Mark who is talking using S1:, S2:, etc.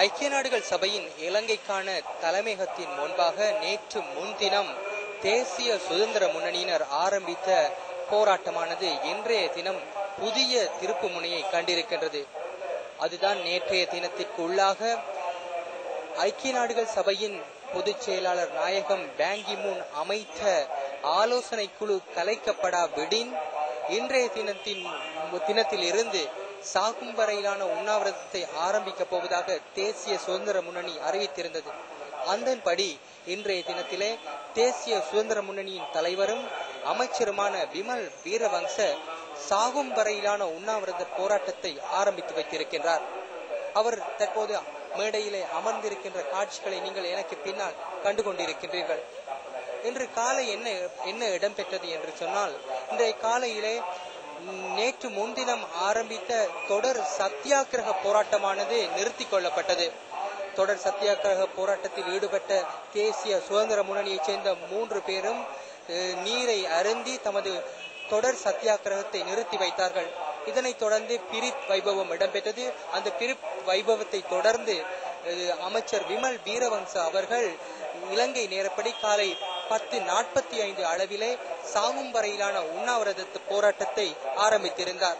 S1: ஐக்கிய நாடுகள் சபையின் இலங்கைக்கான தலைமையகத்தின் முன்பாக நேற்று முன்தினம் தேசிய சுதந்திர முன்னணியினர் ஆரம்பித்த போராட்டமானது இன்றைய தினம் புதிய திருப்பு முனையை கண்டிருக்கின்றது. அதுதான் நேற்றைய தினத்திற்கு உள்ளாக ஐக்கிய நாடுகள் சபையின் பொதுச் செயலாளர் நாயகம் பான் கி மூன் அமைத்த ஆலோசனை குழு கலைக்கப்படாவிடின் இன்றைய தினத்தில் இருந்து சாகும் வரையிலான உண்ணாவிரதத்தை ஆரம்பிக்கப் போவதாக தேசிய சுதந்திர முன்னணி அறிவித்திருந்தது. அதன்படி இன்றைய தினத்திலே தேசிய சுதந்திர முன்னணியின் தலைவரும் அமைச்சருமான விமல் வீரவங்ச சாகும் வரையிலான உண்ணாவிரத போராட்டத்தை ஆரம்பித்து வைத்திருக்கின்றார். அவர் தற்போது மேடையிலே அமர்ந்திருக்கின்ற காட்சிகளை நீங்கள் எனக்கு பின்னால் கண்டுகொண்டிருக்கின்றீர்கள். இன்று காலை என்ன இடம்பெற்றது என்று சொன்னால், இன்றைய காலையிலே நேற்று முன்தினம் ஆரம்பித்த தொடர் சத்தியாகிரக போராட்டமானது நிறுத்தி கொள்ளப்பட்டது. தொடர் சத்தியாகிரக போராட்டத்தில் ஈடுபட்ட தேசிய சுதந்திர முன்னணியைச் சேர்ந்த 3 பேரும் நீரை அருந்தி தமது தொடர் சத்தியாகிரகத்தை நிறுத்தி வைத்தார்கள். இதனைத் தொடர்ந்து பிரித் வைபவம் இடம்பெற்றது. அந்த பிரித் வைபவத்தை தொடர்ந்து அமைச்சர் விமல் வீரவங்ச அவர்கள் இலங்கை நேரப்படி காலை 10:45 அளவிலே சாகும் வரையிலான உண்ணாவிரத போராட்டத்தை ஆரம்பித்திருந்தார்.